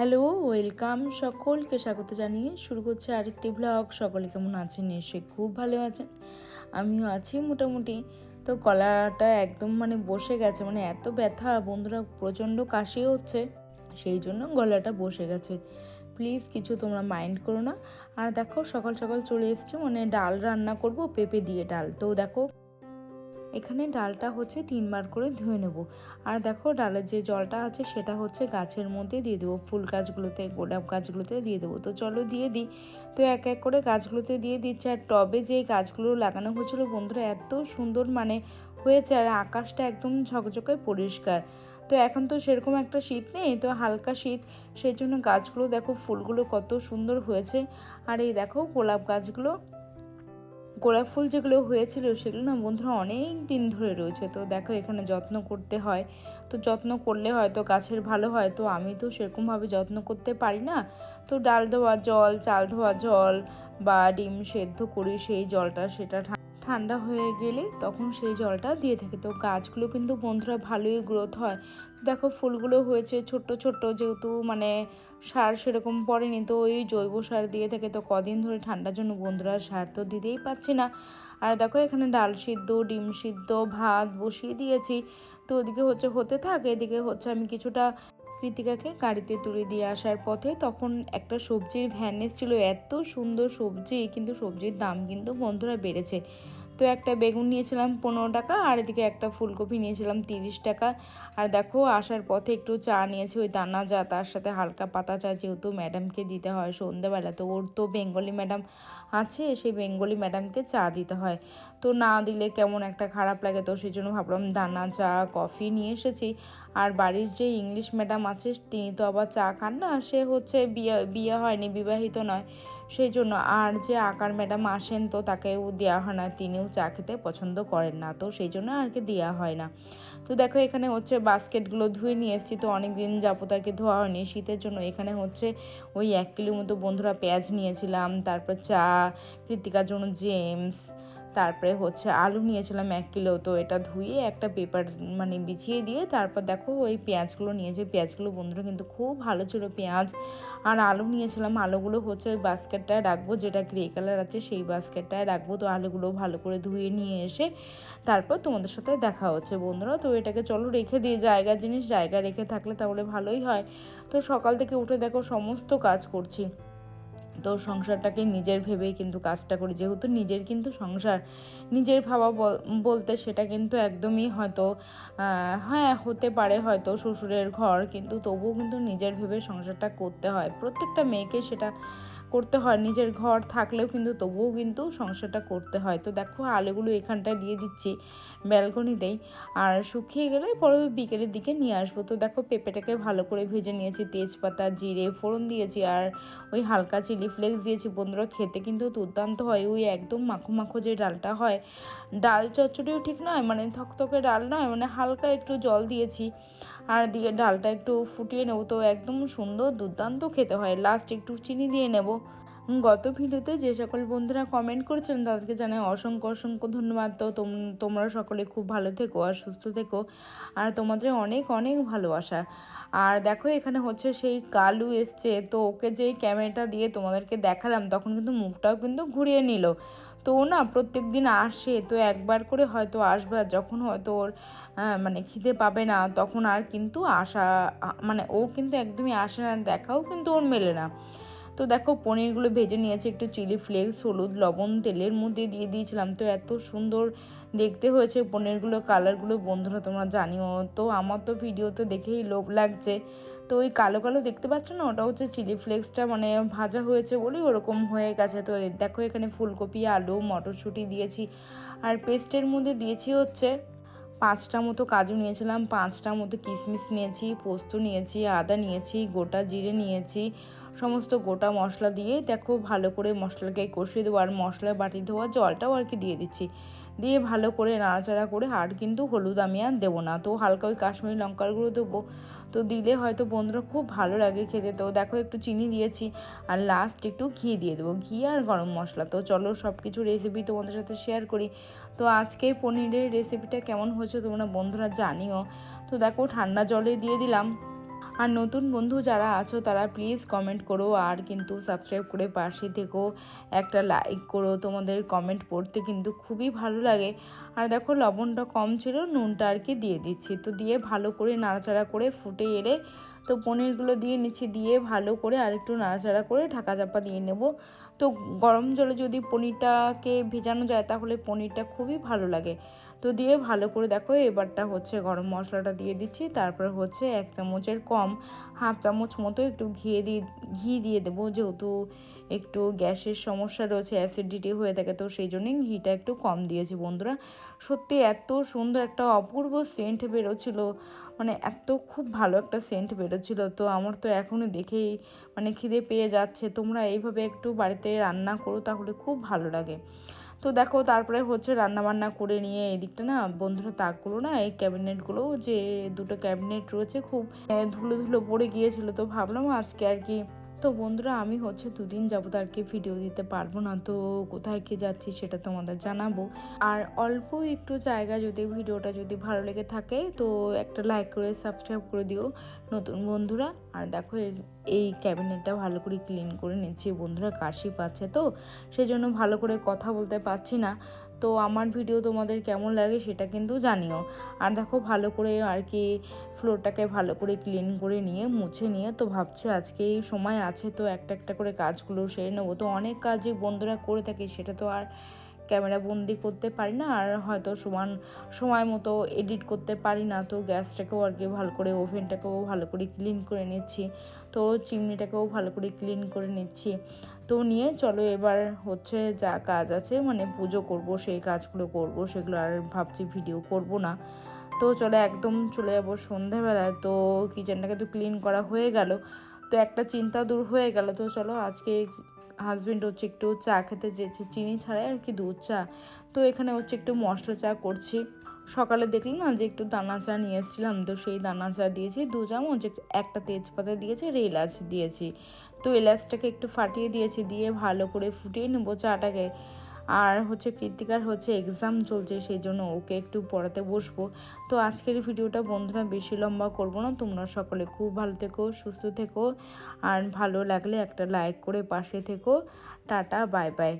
Hello, welcome. সকলকে স্বাগত জানিয়ে শুরু করছে আরেকটি ব্লগ। সকলে কেমন আছেন? নিশ্চয়ই খুব ভালো আছেন। আমিও আছি মোটামুটি। তো গলাটা একদম বসে গেছে, এত ব্যথা বন্ধুরা, প্রচণ্ড কাশি হচ্ছে, সেই জন্য গলাটা বসে গেছে। প্লিজ কিছু তোমরা মাইন্ড করো না। আর দেখো সকাল সকাল চলে এসছে, ডাল রান্না করব, পেঁপে দিয়ে ডাল। তো দেখো এখানে ডালটা হচ্ছে 3বার করে ধুয়ে নেব। আর দেখো ডালের যে জলটা আছে সেটা হচ্ছে গাছের মধ্যে দিয়ে দেবো, ফুল গাছগুলোতে, গোলাপ গাছগুলোতে দিয়ে দেবো। তো চলো দিয়ে দিই। তো এক এক করে গাছগুলোতে দিয়ে দিচ্ছে। আর টবে যে গাছগুলো লাগানো হয়েছিল বন্ধুরা, এত সুন্দর হয়েছে, আর আকাশটা একদম ঝকঝকে পরিষ্কার। তো এখন তো সেরকম একটা শীত নেই, তো হালকা শীত, সেই জন্য গাছগুলো দেখো, ফুলগুলো কত সুন্দর হয়েছে। আর এই দেখো গোলাপ ফুল যেগুলো হয়েছিল সেগুলো না বন্ধুরা অনেক দিন ধরে রয়েছে। তো দেখো এখানে যত্ন করতে হয়, তো যত্ন করলে হয়তো গাছের ভালো হয়। তো আমি তো সেরকমভাবে যত্ন করতে পারি না। তো ডাল ধোয়া জল, চাল ধোয়া জল বা ডিম সেদ্ধ করি, সেই জলটা সেটা ঠান্ডা হয়ে গেলে তখন সেই জলটা দিয়ে থাকি। তো গাছগুলো কিন্তু বন্ধুরা ভালোই গ্রোথ হয়। দেখো ফুলগুলো হয়েছে ছোট্ট ছোট্ট, যেহেতু সার সেরকম পড়েনি, তো ওই জৈব সার দিয়ে থাকে। তো কদিন ধরে ঠান্ডার জন্য বন্ধুরা সার তো দিতেই পাচ্ছি না। আর দেখো এখানে ডাল সিদ্ধ, ডিম সিদ্ধ, ভাত বসিয়ে দিয়েছি। তো ওদিকে হচ্ছে হতে থাকে, এদিকে হচ্ছে আমি কিছুটা কৃতিকাকে গাড়িতে তুলে দিয়ে আসার পথে তখন একটা সবজির ভ্যান এসেছিলো, এত সুন্দর সবজি, কিন্তু সবজির দাম কিন্তু বন্ধুরা বেড়েছে। তো একটা বেগুন নিয়েছিলাম 15 টাকা, আর এদিকে একটা ফুলকপি নিয়েছিলাম 30 টাকা। আর দেখো আসার পথে একটু চা নিয়েছি, ওই দানা চা, তার সাথে হালকা পাতা চা, যেহেতু ম্যাডামকে দিতে হয় সন্ধ্যেবেলা। তো ওর তো বেঙ্গলি ম্যাডাম আছে, সেই বেঙ্গলি ম্যাডামকে চা দিতে হয়। তো না দিলে কেমন একটা খারাপ লাগে, তো সেই জন্য ভাবলাম দানা চা কফি নিয়ে এসেছি। আর বাড়ির যে ইংলিশ ম্যাডাম আছে তিনি তো আবার চা খান না, সে হচ্ছে বিয়ে হয়নি, বিবাহিত নয়, সেই জন্য। আর যে আকার ম্যাডাম আসেন, তো তাকেও দেওয়া হয় না, তিনিও চা খেতে পছন্দ করেন না, তো সেই জন্য আর কি দেওয়া হয় না। তো দেখো এখানে হচ্ছে বাস্কেটগুলো ধুয়ে নিয়ে এসেছি, তো অনেক দিন যাবত আর কি ধোয়া হয়নি শীতের জন্য। এখানে হচ্ছে ওই 1 কিলো মতো বন্ধুরা পেঁয়াজ নিয়েছিলাম, তারপর চা, কৃতিকার জন্য জেমস, তারপরে হচ্ছে আলু নিয়েছিলাম 1 কিলো। তো এটা ধুয়ে একটা পেপার বিছিয়ে দিয়ে তারপর দেখো ওই পেঁয়াজগুলো নিয়েছি। পেঁয়াজগুলো বন্ধুরা কিন্তু খুব ভালো ছিল পেঁয়াজ। আর আলু নিয়েছিলাম, আলুগুলো হচ্ছে ওই বাস্কেটটায় রাখবো, যেটা গ্রে কালার আছে সেই বাস্কেটটায় রাখবো। তো আলুগুলো ভালো করে ধুয়ে নিয়ে এসে তারপর তোমাদের সাথে দেখা হচ্ছে বন্ধুরা। তো এটাকে চলো রেখে দিই, জায়গার জিনিস জায়গা রেখে থাকলে তাহলে ভালোই হয়। তো সকাল থেকে উঠে দেখো সমস্ত কাজ করছি, তো সংসারটাকে নিজের ভেবেই কিন্তু কাজটা করি, যেহেতু নিজের কিন্তু সংসার, নিজের ভাবা বলতে সেটা কিন্তু একদমই হয়তো হ্যাঁ হতে পারে হয়তো শ্বশুরের ঘর, কিন্তু তবুও কিন্তু নিজের ভেবে সংসারটা করতে হয়, প্রত্যেকটা মেয়েকে সেটা করতে হয়। নিজের ঘর থাকলেও কিন্তু তবুও কিন্তু সংসারটা করতে হয়। তো দেখো আলুগুলো এখানটায় দিয়ে দিচ্ছি ব্যালকনিতেই, আর শুকিয়ে গেলে পরে বিকেলের দিকে নিয়ে আসবো। তো দেখো পেঁপেটাকে ভালো করে ভেজে নিয়েছি, তেজপাতা জিরে ফোড়ন দিয়েছি, আর ওই হালকা চিলি ফ্লেক্স দিয়েছি বন্ধুরা। খেতে কিন্তু দুর্দান্ত হয়, ওই একদম মাখো মাখো যে ডালটা হয়, ডাল চচ্চড়িও ঠিক নয়, থকথকে ডাল নয়, হালকা একটু জল দিয়েছি, আর দিয়ে ডালটা একটু ফুটিয়ে নেবো। তো একদম সুন্দর দুর্দান্ত খেতে হয়, লাস্ট একটু চিনি দিয়ে নেব। গত ভিডিওতে যে সকল বন্ধুরা কমেন্ট করেছিলেন তাদেরকে জানাই অসংখ্য অসংখ্য ধন্যবাদ। তো তোমরা সকলে খুব ভালো থেকো আর সুস্থ থেকো, আর তোমাদের অনেক অনেক ভালোবাসা। আর দেখো এখানে হচ্ছে সেই কালু এসছে, তো ওকে যেই ক্যামেরাটা দিয়ে তোমাদেরকে দেখালাম তখন কিন্তু মুখটাও কিন্তু ঘুরিয়ে নিল। তো ও না প্রত্যেক দিন আসে, তো একবার করে হয়তো আসবে, আর যখন হয়তো ওর খিদে পাবে না তখন আর কিন্তু আসা, ও কিন্তু একদমই আসে না, দেখাও কিন্তু ওর মেলে না। তো দেখো পনিরগুলো ভেজে নিয়েছি, একটু চিলি ফ্লেক্স, হলুদ লবণ তেলের মধ্যে দিয়ে দিয়েছিলাম। তো এত সুন্দর দেখতে হয়েছে পনিরগুলো, কালারগুলো বন্ধুরা তোমরা জানিও। তো আমার তো ভিডিওতে দেখেই লোভ লাগছে। তো ওই কালো কালো দেখতে পাচ্ছ না, ওটা হচ্ছে চিলি ফ্লেক্সটা ভাজা হয়েছে বলেই ওরকম হয়ে গেছে। তো দেখো এখানে ফুলকপি, আলু, মটরশুঁটি দিয়েছি, আর পেস্টের মধ্যে দিয়েছি হচ্ছে 5টা মতো কাজু নিয়েছিলাম, 5টা মতো কিশমিশ নিয়েছি, পোস্ত নিয়েছি, আদা নিয়েছি, গোটা জিরে নিয়েছি, সমস্ত গোটা মশলা দিয়ে দেখো ভালো করে মশলাকে কষিয়ে দেবো। আর মশলা বাটি ধোয়া জলটাও আর কি দিয়ে দিচ্ছি, দিয়ে ভালো করে নাড়াচাড়া করে, আর কিন্তু হলুদ আমি আর দেবো না, তো হালকা ওই কাশ্মীরি লঙ্কার গুঁড়ো দেবো। তো দিলে হয়তো বন্ধুরা খুব ভালো লাগে খেতে। তো দেখো একটু চিনি দিয়েছি, আর লাস্ট একটু ঘি দিয়ে দেবো, ঘি আর গরম মশলা। তো চলো সব কিছু রেসিপি তোমাদের সাথে শেয়ার করি। তো আজকে পনিরের রেসিপিটা কেমন হয়েছে তোমরা বন্ধুরা জানিও। তো দেখো ঠান্ডা জলে দিয়ে দিলাম, আর নতুন বন্ধু যারা আছো তারা প্লিজ কমেন্ট করো, আর কিন্তু সাবস্ক্রাইব করে পাশে থেকো, একটা লাইক করো, তোমাদের কমেন্ট পড়তে কিন্তু খুবই ভালো লাগে। আর দেখো লবণটা কম ছিল, নুনটা আর কি দিয়ে দিচ্ছি, তো দিয়ে ভালো করে নাড়াচাড়া করে ফুটে এলে তো পনিরগুলো দিয়ে নিচ্ছি, দিয়ে ভালো করে আরেকটু নাড়াচাড়া করে ঢাকা চাপা দিয়ে নেব। তো গরম জলে যদি পনিরটাকে ভেজানো যায় তাহলে পনিরটা খুবই ভালো লাগে। তো দিয়ে ভালো করে দেখো এবারটা হচ্ছে গরম মশলাটা দিয়ে দিচ্ছি, তারপর হচ্ছে 1 চামচের কম, হাফ চামচ মতো একটু ঘি দিয়ে দেবো, যেহেতু একটু গ্যাসের সমস্যা রয়েছে, অ্যাসিডিটি হয়ে থাকে, তো সেই জন্যই ঘিটা একটু কম দিয়েছি বন্ধুরা। সত্যি এত সুন্দর একটা অপূর্ব সেন্ট বেরোচ্ছিল, মানে এত খুব ভালো একটা সেন্ট বেরোচ্ছিল, তো আমার তো এখনই দেখেই মানে খিদে পেয়ে যাচ্ছে। তোমরা এইভাবে একটু বাড়িতে রান্না করো, তাহলে খুব ভালো লাগে। তো দেখো তারপরে হচ্ছে রান্নাবান্না করে নিয়ে এদিকটা না বন্ধুরা, তাকগুলো না এই ক্যাবিনেটগুলো, যে দুটো ক্যাবিনেট রয়েছে খুব ধুলো ধুলো পড়ে গিয়েছিল, তো ভাবলাম আজকে আর কি। তো বন্ধুরা আমি হচ্ছে 2 দিন যাবত আর কি ভিডিও দিতে পারবো না, তো কোথায় কি যাচ্ছি সেটা তোমাদের জানাবো। আর অল্প একটু জায়গা, যদি ভিডিওটা যদি ভালো লেগে থাকে তো একটা লাইক করে সাবস্ক্রাইব করে দিও নতুন বন্ধুরা। আর দেখো এই ক্যাবিনেটটা ভালো করে ক্লিন করে নিচ্ছি বন্ধুরা, কাশি পাচ্ছে তো সেই জন্য ভালো করে কথা বলতে পারছি না। তো আমার ভিডিও তোমাদের কেমন লাগে সেটা কিন্তু জানিও। আর দেখো ভালো করে আর কি ফ্লোরটাকে ভালো করে ক্লিন করে নিয়ে মুছে নিয়ে তো ভাবছি আজকে এই সময় আছে তো একটা একটা করে কাজগুলো সেরে নেবো। তো অনেক কাজই বন্ধুরা করে থাকি, সেটা তো আর ক্যামেরা বন্দি করতে পারি না, আর হয়তো সময় মতো এডিট করতে পারি না। তো গ্যাসটাকেও আর কি ভালো করে, ওভেনটাকেও ভালো করে ক্লিন করে নিচ্ছি, তো চিমনিটাকেও ভালো করে ক্লিন করে নিচ্ছি। তো নিয়ে চলো এবার হচ্ছে যা কাজ আছে, মানে পুজো করব সেই কাজগুলো করব, সেগুলো আর ভাবছি ভিডিও করব না। তো চলো একদম চলে যাবো সন্ধ্যাবেলায়। তো কিচেনটাকে তো ক্লিন করা হয়ে গেল, তো একটা চিন্তা দূর হয়ে গেল। তো চলো আজকে হাজব্যান্ড হচ্ছে একটু চা খেতে চেয়েছে, চিনি ছাড়াই আর কি দুধ চা, তো এখানে হচ্ছে একটু মশলা চা করছি। সকালে দেখলি না যে একটু দানা চা নিয়ে এসেছিলাম, তো সেই দানা চা দিয়েছি 2 চামচ, একটা তেজপাতা দিয়েছি আর এলাচ দিয়েছি, তো এলাচটাকে একটু ফাটিয়ে দিয়েছি, দিয়ে ভালো করে ফুটিয়ে নেবো চাটাকে। আর হচ্ছে কৃতিকার হচ্ছে এক্সাম চলছে, সেই জন্য ওকে একটু পড়াতে বসবো। তো আজকের ভিডিওটা বন্ধুরা বেশি লম্বা করব না, তোমরা সকলে খুব ভালো থেকো, সুস্থ থেকো, আর ভালো লাগলে একটা লাইক করে পাশে থেকো। Tata, bye bye.